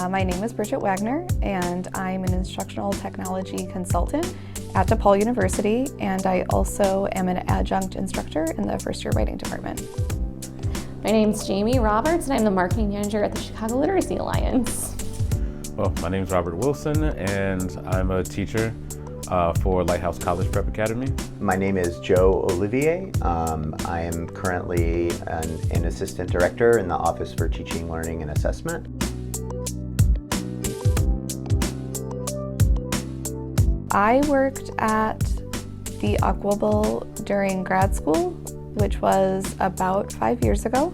My name is Bridget Wagner, and I'm an instructional technology consultant at DePaul University, and I also am an adjunct instructor in the first year writing department. My name's Jaime Roberts, and I'm the marketing manager at the Chicago Literacy Alliance. Well, my name's Robert Wilson, and I'm a teacher for Lighthouse College Prep Academy. My name is Joe Olivier. I am currently an assistant director in the Office for Teaching, Learning, and Assessment. I worked at the UCWbL during grad school, which was about 5 years ago.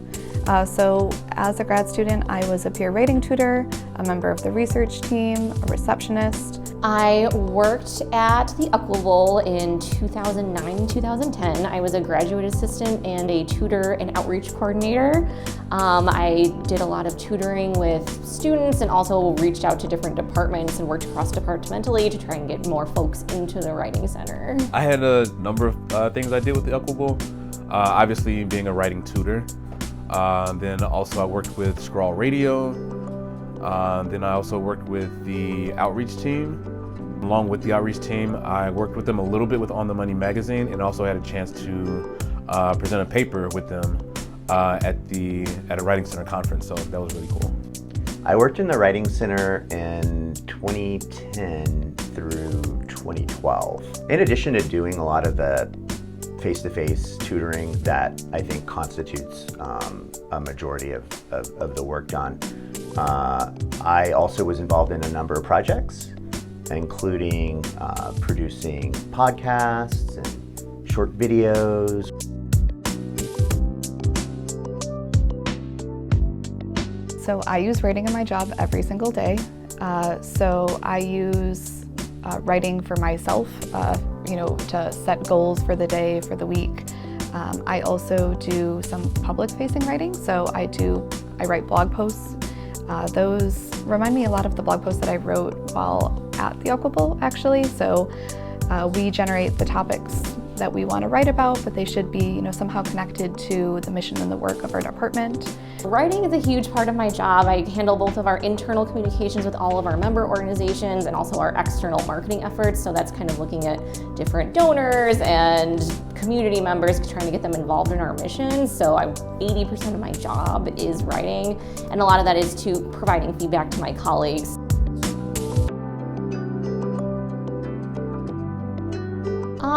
So as a grad student, I was a peer writing tutor, a member of the research team, a receptionist. I worked at the UCWbL in 2009-2010. I was a graduate assistant and a tutor and outreach coordinator. I did a lot of tutoring with students and also reached out to different departments and worked cross-departmentally to try and get more folks into the Writing Center. I had a number of things I did with the UCWbL. Obviously being a writing tutor. Then also I worked with Scrawl Radio. Then I also worked with the outreach team. Along with the outreach team, I worked with them a little bit with On the Money magazine and also had a chance to present a paper with them at a Writing Center conference, so that was really cool. I worked in the Writing Center in 2010 through 2012. In addition to doing a lot of the face-to-face tutoring that I think constitutes a majority of the work done, I also was involved in a number of projects, including producing podcasts and short videos. So I use writing in my job every single day. So I use writing for myself, to set goals for the day, for the week. I also do some public-facing writing, so I write blog posts. Those remind me a lot of the blog posts that I wrote while at the UCWbL, actually. So we generate the topics that we want to write about, but they should be, somehow connected to the mission and the work of our department. Writing is a huge part of my job. I handle both of our internal communications with all of our member organizations and also our external marketing efforts. So that's kind of looking at different donors and community members, trying to get them involved in our mission. So 80% of my job is writing, and a lot of that is to providing feedback to my colleagues.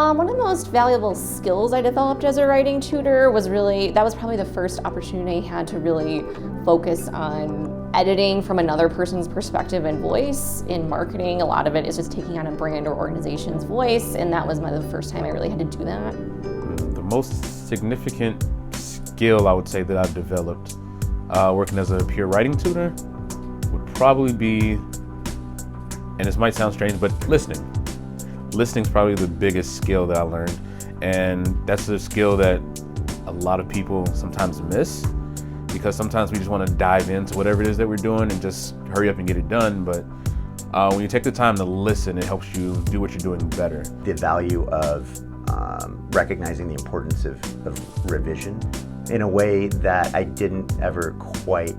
One of the most valuable skills I developed as a writing tutor was probably the first opportunity I had to really focus on editing from another person's perspective and voice. In marketing, a lot of it is just taking on a brand or organization's voice, and that was the first time I really had to do that. The most significant skill I would say that I've developed working as a peer writing tutor would probably be, and this might sound strange, but listening. Listening's probably the biggest skill that I learned, and that's a skill that a lot of people sometimes miss, because sometimes we just want to dive into whatever it is that we're doing and just hurry up and get it done. But when you take the time to listen, it helps you do what you're doing better. The value of recognizing the importance of revision in a way that I didn't ever quite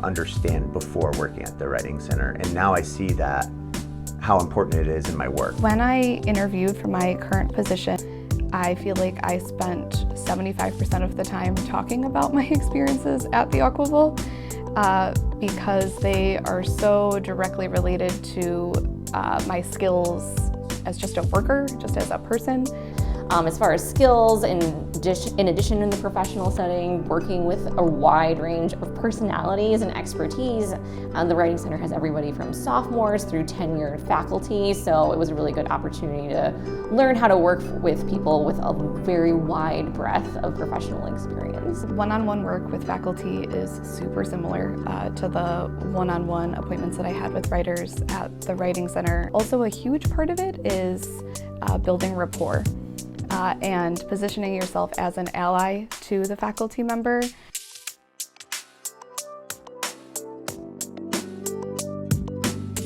understand before working at the Writing Center, and now I see that how important it is in my work. When I interviewed for my current position, I feel like I spent 75% of the time talking about my experiences at the UCWbL because they are so directly related to my skills as just a worker, just as a person. As far as skills, in addition in the professional setting, working with a wide range of personalities and expertise. The Writing Center has everybody from sophomores through tenured faculty, so it was a really good opportunity to learn how to work with people with a very wide breadth of professional experience. One-on-one work with faculty is super similar to the one-on-one appointments that I had with writers at the Writing Center. Also, a huge part of it is building rapport. And positioning yourself as an ally to the faculty member.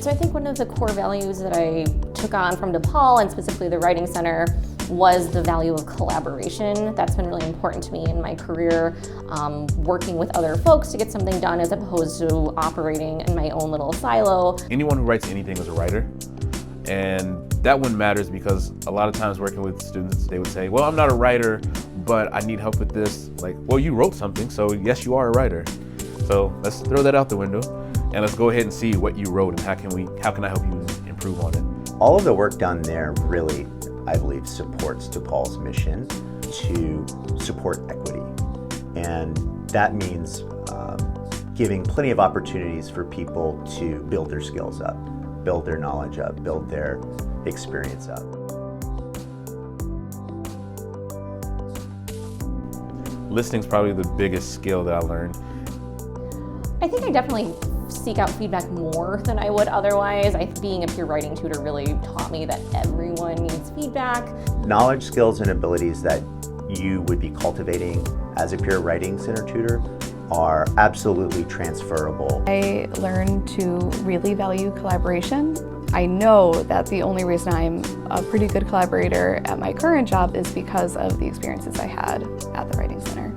So I think one of the core values that I took on from DePaul, and specifically the Writing Center, was the value of collaboration. That's been really important to me in my career, working with other folks to get something done as opposed to operating in my own little silo. Anyone who writes anything is a writer. And that one matters because a lot of times working with students, they would say, well, I'm not a writer, but I need help with this. Like, well, you wrote something, so yes, you are a writer. So let's throw that out the window and let's go ahead and see what you wrote and how can I help you improve on it. All of the work done there really, I believe, supports DePaul's mission to support equity. And that means giving plenty of opportunities for people to build their skills up, build their knowledge up, build their experience up. Listening's probably the biggest skill that I learned. I think I definitely seek out feedback more than I would otherwise. Being a peer writing tutor really taught me that everyone needs feedback. Knowledge, skills, and abilities that you would be cultivating as a peer writing center tutor are absolutely transferable. I learned to really value collaboration. I know that the only reason I'm a pretty good collaborator at my current job is because of the experiences I had at the Writing Center.